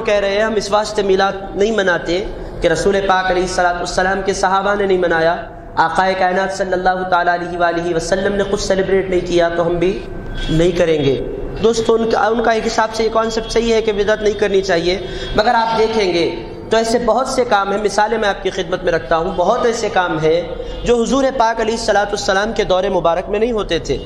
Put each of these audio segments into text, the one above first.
کہہ رہے ہیں ہم اس واسطے میلاد نہیں مناتے کہ رسول پاک علیہ الصلوۃ والسلام کے صحابہ نے نہیں منایا، آقا کائنات صلی اللہ تعالیٰ علیہ وآلہ وسلم نے خود سیلیبریٹ نہیں کیا تو ہم بھی نہیں کریں گے۔ دوستو ان کا ایک حساب سے یہ کانسیپٹ صحیح ہے کہ بدعت نہیں کرنی چاہیے، مگر آپ دیکھیں گے تو ایسے بہت سے کام ہیں، مثالیں میں آپ کی خدمت میں رکھتا ہوں، بہت ایسے کام ہیں جو حضور پاک علیہ الصلوۃ والسلام کے دور مبارک میں نہیں ہوتے تھے،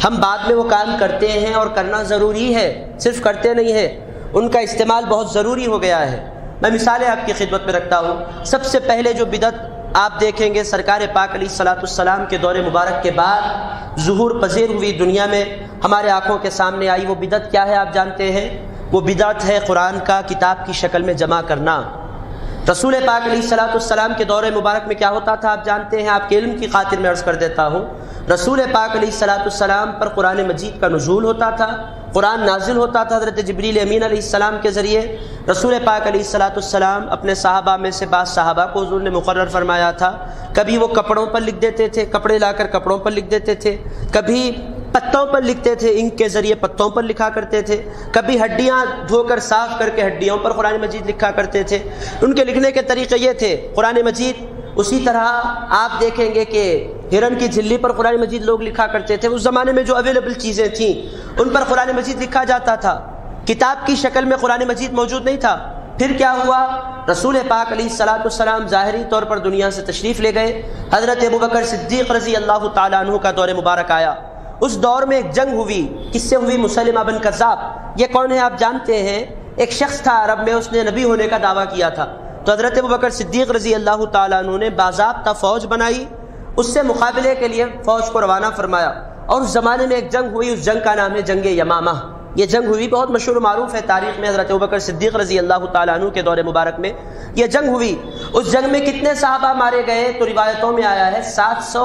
ہم بعد میں وہ کام کرتے ہیں اور کرنا ضروری ہے، صرف کرتے نہیں ہیں، ان کا استعمال بہت ضروری ہو گیا ہے۔ میں مثالیں آپ کی خدمت میں رکھتا ہوں۔ سب سے پہلے جو بدعت آپ دیکھیں گے سرکار پاک علیہ الصلوۃ والسلام کے دور مبارک کے بعد ظہور پذیر ہوئی، دنیا میں ہمارے آنکھوں کے سامنے آئی، وہ بدعت کیا ہے آپ جانتے ہیں؟ وہ بدعت ہے قرآن کا کتاب کی شکل میں جمع کرنا۔ رسول پاک علیہ الصلوۃ والسلام کے دور مبارک میں کیا ہوتا تھا آپ جانتے ہیں؟ آپ کے علم کی خاطر میں عرض کر دیتا ہوں، رسول پاک علیہ الصلوۃ والسلام پر قرآن مجید کا نزول ہوتا تھا، قرآن نازل ہوتا تھا حضرت جبریل امین علیہ السلام کے ذریعے۔ رسول پاک علیہ الصلوۃ والسلام اپنے صحابہ میں سے بعض صحابہ کو حضور نے مقرر فرمایا تھا، کبھی وہ کپڑوں پر لکھ دیتے تھے، کپڑے لا کر کپڑوں پر لکھ دیتے تھے، کبھی پتوں پر لکھتے تھے، انک کے ذریعے پتوں پر لکھا کرتے تھے، کبھی ہڈیاں دھو کر صاف کر کے ہڈیوں پر قرآن مجید لکھا کرتے تھے۔ ان کے لکھنے کے طریقے یہ تھے قرآن مجید۔ اسی طرح آپ دیکھیں گے کہ ہرن کی جھلی پر قرآن مجید لوگ لکھا کرتے تھے، اس زمانے میں جو اویلیبل چیزیں تھیں ان پر قرآن مجید لکھا جاتا تھا، کتاب کی شکل میں قرآن مجید موجود نہیں تھا۔ پھر کیا ہوا؟ رسول پاک علیہ الصلوۃ والسلام ظاہری طور پر دنیا سے تشریف لے گئے، حضرت ابوبکر صدیق رضی اللہ تعالیٰ عنہ کا دور مبارک آیا۔ اس دور میں ایک جنگ ہوئی، کس سے ہوئی؟ مسلمہ بن کذاب۔ یہ کون ہے آپ جانتے ہیں؟ ایک شخص تھا عرب میں، اس نے نبی ہونے کا دعویٰ کیا تھا، تو حضرت ابوبکر صدیق رضی اللہ تعالیٰ عنہ نے باضابطہ فوج بنائی، اس سے مقابلے کے لیے فوج کو روانہ فرمایا، اور اس زمانے میں ایک جنگ ہوئی، اس جنگ کا نام ہے جنگ یمامہ۔ یہ جنگ ہوئی، بہت مشہور و معروف ہے تاریخ میں، حضرت ابوبکر صدیق رضی اللہ تعالیٰ عنہ کے دور مبارک میں یہ جنگ ہوئی۔ اس جنگ میں کتنے صحابہ مارے گئے؟ تو روایتوں میں آیا ہے 700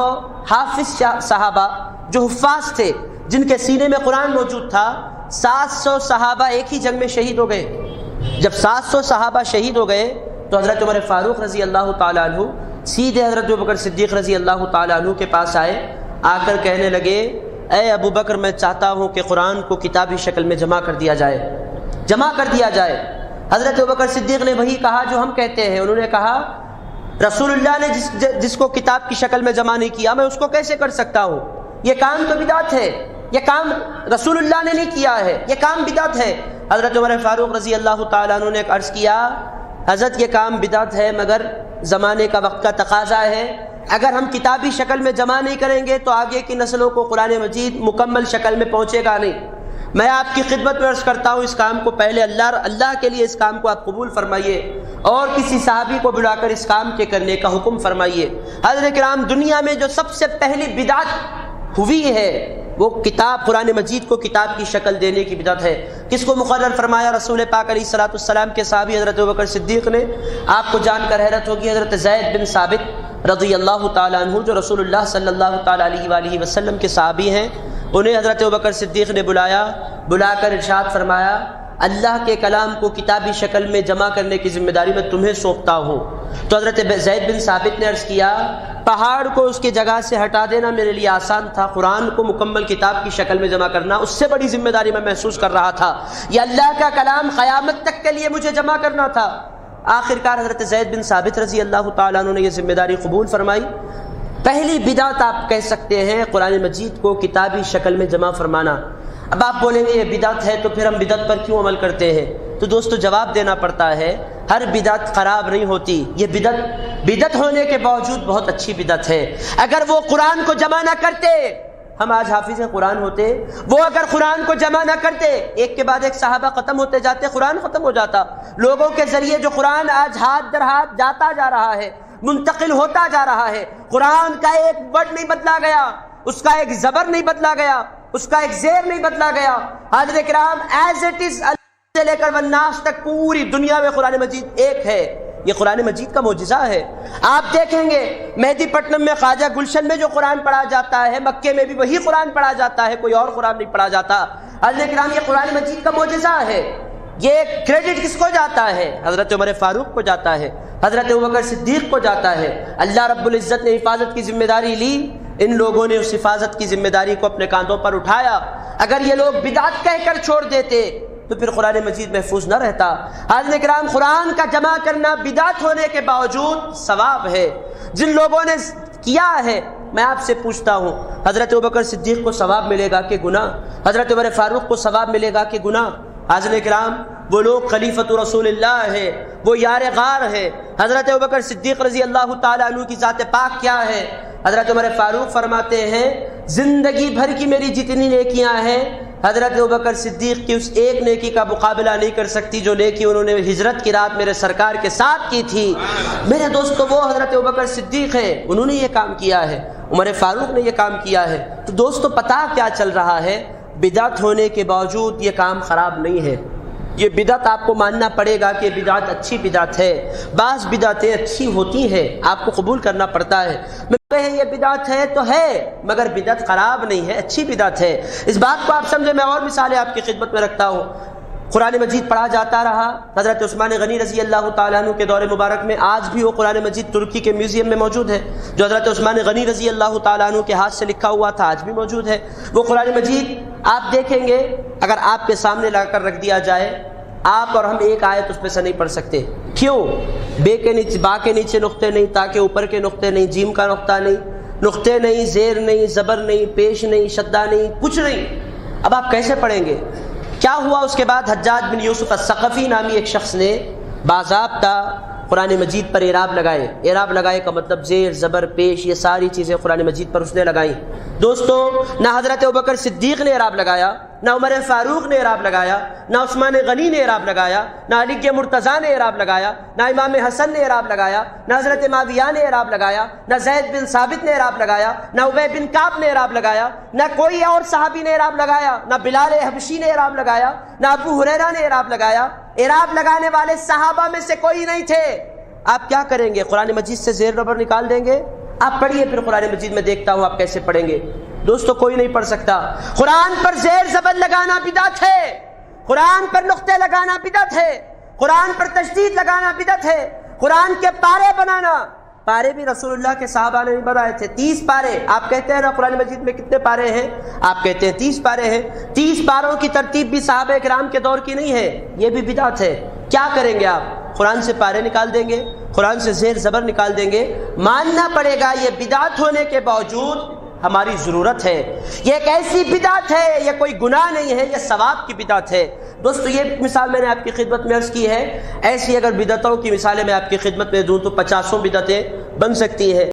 حافظ صحابہ جو حفاظ تھے، جن کے سینے میں قرآن موجود تھا، 700 صحابہ ایک ہی جنگ میں شہید ہو گئے۔ جب 700 صحابہ شہید ہو گئے تو حضرت عمر فاروق رضی اللہ تعالیٰ عنہ سیدھے حضرت ابوبکر صدیق رضی اللہ تعالیٰ عنہ کے پاس آئے، آ کر کہنے لگے، اے ابو بکر میں چاہتا ہوں کہ قرآن کو کتابی شکل میں جمع کر دیا جائے، جمع کر دیا جائے۔ حضرت ابوبکر صدیق نے وہی کہا جو ہم کہتے ہیں، انہوں نے کہا رسول اللہ نے جس کو کتاب کی شکل میں جمع نہیں کیا، میں اس کو کیسے کر سکتا ہوں؟ یہ کام تو بدعت ہے، یہ کام رسول اللہ نے نہیں کیا ہے، یہ کام بدعت ہے۔ حضرت عمر فاروق رضی اللہ تعالیٰ عنہ نے عرض کیا، حضرت یہ کام بدعت ہے مگر زمانے کا وقت کا تقاضا ہے، اگر ہم کتابی شکل میں جمع نہیں کریں گے تو آگے کی نسلوں کو قرآن مجید مکمل شکل میں پہنچے گا نہیں۔ میں آپ کی خدمت میں عرض کرتا ہوں، اس کام کو پہلے اللہ کے لیے اس کام کو آپ قبول فرمائیے اور کسی صحابی کو بلا کر اس کام کے کرنے کا حکم فرمائیے۔ حضرت کرام، دنیا میں جو سب سے پہلی بدعت ہوئی ہے وہ کتاب قرآن مجید کو کتاب کی شکل دینے کی بدعت ہے۔ کس کو مقرر فرمایا؟ رسول پاک علیہ الصلوۃ والسلام کے صحابی حضرت ابوبکر صدیق نے۔ آپ کو جان کر حیرت ہوگی، حضرت زید بن ثابت رضی اللہ تعالیٰ عنہ جو رسول اللہ صلی اللہ تعالیٰ علیہ وآلہ وسلم کے صحابی ہیں، انہیں حضرت ابوبکر صدیق نے بلا کر ارشاد فرمایا، اللہ کے کلام کو کتابی شکل میں جمع کرنے کی ذمہ داری میں تمہیں سونپتا ہوں۔ تو حضرت زید بن ثابت نے عرض کیا، پہاڑ کو اس کی جگہ سے ہٹا دینا میرے لیے آسان تھا، قرآن کو مکمل کتاب کی شکل میں جمع کرنا اس سے بڑی ذمہ داری میں محسوس کر رہا تھا۔ یہ اللہ کا کلام قیامت تک کے لیے مجھے جمع کرنا تھا۔ آخرکار حضرت زید بن ثابت رضی اللہ تعالیٰ عنہ نے یہ ذمہ داری قبول فرمائی۔ پہلی بدعت آپ کہہ سکتے ہیں قرآن مجید کو کتابی شکل میں جمع فرمانا۔ اب آپ بولیں گے یہ بدعت ہے تو پھر ہم بدعت پر کیوں عمل کرتے ہیں؟ تو دوستو جواب دینا پڑتا ہے، ہر بدعت خراب نہیں ہوتی، یہ بدعت ہونے کے باوجود بہت اچھی بدعت ہے۔ اگر وہ قرآن کو جمع نہ کرتے، ہم آج حافظ قرآن ہوتے، وہ اگر قرآن کو جمع نہ کرتے، ایک کے بعد ایک صحابہ ختم ہوتے جاتے، قرآن ختم ہو جاتا۔ لوگوں کے ذریعے جو قرآن آج ہاتھ در ہاتھ جاتا جا رہا ہے، منتقل ہوتا جا رہا ہے، قرآن کا ایک ورڈ نہیں بدلا گیا، اس کا ایک زبر نہیں بدلا گیا، اس کا ایک زیر نہیں بدلا گیا۔ حضرت کرام ایز اٹ از سے لے کر والناس تک پوری دنیا میں قرآن مجید ایک ہے۔ یہ قرآن مجید کا معجزہ ہے۔ آپ دیکھیں گے مہدی پٹنم میں خواجہ گلشن میں جو قرآن پڑھا جاتا ہے، مکے میں بھی وہی قرآن پڑھا جاتا ہے، کوئی اور قرآن نہیں پڑھا جاتا۔ حضرت کرام، یہ قرآن مجید کا معجزہ ہے۔ یہ کریڈٹ کس کو جاتا ہے؟ حضرت عمر فاروق کو جاتا ہے، حضرت ابوبکر صدیق کو جاتا ہے۔ اللہ رب العزت نے حفاظت کی ذمہ داری لی، ان لوگوں نے اس حفاظت کی ذمہ داری کو اپنے کاندھوں پر اٹھایا۔ اگر یہ لوگ بدعت کہہ کر چھوڑ دیتے تو پھر قرآن مجید محفوظ نہ رہتا۔ حاضرین کرام، قرآن کا جمع کرنا بدعت ہونے کے باوجود ثواب ہے۔ جن لوگوں نے کیا ہے، میں آپ سے پوچھتا ہوں، حضرت ابوبکر صدیق کو ثواب ملے گا کہ گناہ؟ حضرت عمر فاروق کو ثواب ملے گا کہ گناہ؟ حاضرین کرام، وہ لوگ خلیفۃ رسول اللہ ہے، وہ یار غار ہے۔ حضرت ابوبکر صدیق رضی اللہ تعالیٰ عنہ کی ذات پاک کیا ہے؟ حضرت عمر فاروق فرماتے ہیں زندگی بھر کی میری جتنی نیکیاں ہیں، حضرت ابوبکر صدیق کی اس ایک نیکی کا مقابلہ نہیں کر سکتی جو نیکی انہوں نے ہجرت کی رات میرے سرکار کے ساتھ کی تھی۔ میرے دوستو، وہ حضرت ابوبکر صدیق ہیں، انہوں نے یہ کام کیا ہے، عمر فاروق نے یہ کام کیا ہے۔ تو دوستو، پتہ کیا چل رہا ہے؟ بدعت ہونے کے باوجود یہ کام خراب نہیں ہے۔ یہ بدعت آپ کو ماننا پڑے گا کہ بدعت اچھی بدعت ہے۔ بعض بدعتیں اچھی ہوتی ہیں، آپ کو قبول کرنا پڑتا ہے۔ یہ بدعت ہے تو ہے، مگر بدعت خراب نہیں ہے، اچھی بدعت ہے۔ اس بات کو آپ سمجھیں۔ میں اور مثالیں آپ کی خدمت میں رکھتا ہوں۔ قرآن مجید پڑھا جاتا رہا، حضرت عثمان غنی رضی اللہ تعالیٰ عنہ کے دور مبارک میں، آج بھی وہ قرآن مجید ترکی کے میوزیم میں موجود ہے، جو حضرت عثمان غنی رضی اللہ تعالیٰ عنہ کے ہاتھ سے لکھا ہوا تھا، آج بھی موجود ہے۔ وہ قرآن مجید آپ دیکھیں گے، اگر آپ کے سامنے لا کر رکھ دیا جائے، آپ اور ہم ایک آیت اس میں سے نہیں پڑھ سکتے۔ کیوں؟ بے کے نیچے، با کے نیچے نقطے نہیں، تا کے اوپر کے نقطے نہیں، جیم کا نقطہ نہیں، نقطے نہیں، زیر نہیں، زبر نہیں، پیش نہیں، شدہ نہیں، کچھ نہیں۔ اب آپ کیسے پڑھیں گے؟ کیا ہوا اس کے بعد؟ حجاج بن یوسف الثقفی نامی ایک شخص نے باضابطہ قرآن مجید پر اعراب لگائے۔ اعراب لگائے کا مطلب زیر، زبر، پیش، یہ ساری چیزیں قرآن مجید پر اس نے لگائیں۔ دوستو، نہ حضرت ابوبکر صدیق نے اعراب لگایا، نہ عمر فاروق نے اعراب لگایا، نہ عثمان غنی نے اعراب لگایا، نہ علی مرتضیٰ نے اعراب لگایا، نہ امام حسن نے اعراب لگایا، نہ حضرت معاویہ نے اعراب لگایا، نہ زید بن ثابت نے اعراب لگایا، نہ ابی بن کعب نے اعراب لگایا، نہ کوئی اور صحابی نے اعراب لگایا، نہ بلال حبشی نے اعراب لگایا، نہ ابو ہریرہ نے اعراب لگایا۔ اعراب لگانے والے صحابہ میں سے کوئی نہیں تھے۔ آپ کیا کریں گے؟ قرآن مجید سے زیر ربر نکال دیں گے؟ آپ پڑھیے پھر قرآن مجید میں، دیکھتا ہوں آپ کیسے پڑھیں گے۔ دوستو، کوئی نہیں پڑھ سکتا۔ قرآن پر زیر زبر لگانا بدعت ہے، قرآن پر نقطے لگانا بدعت ہے، قرآن پر تشدید لگانا بدعت ہے، قرآن کے پارے بنانا۔ پارے بھی رسول اللہ کے صحابہ نے بنائے تھے، 30 پارے۔ آپ کہتے ہیں نا قرآن مجید میں کتنے پارے ہیں؟ آپ کہتے ہیں 30 پارے ہیں۔ 30 پاروں کی ترتیب بھی صحابہ کرام کے دور کی نہیں ہے، یہ بھی بدعت ہے۔ کیا کریں گے آپ؟ قرآن سے پارے نکال دیں گے، قرآن سے زیر زبر نکال دیں گے؟ ماننا پڑے گا یہ بدعت ہونے کے باوجود ہماری ضرورت ہے۔ یہ ایک ایسی بدعت ہے، یہ کوئی گناہ نہیں ہے، یہ ثواب کی بدعت ہے۔ دوستو، یہ مثال میں نے آپ کی خدمت میں عرض کی ہے۔ ایسی اگر بدعتوں کی مثالیں میں آپ کی خدمت میں دوں تو 50 بدعتیں بن سکتی ہے۔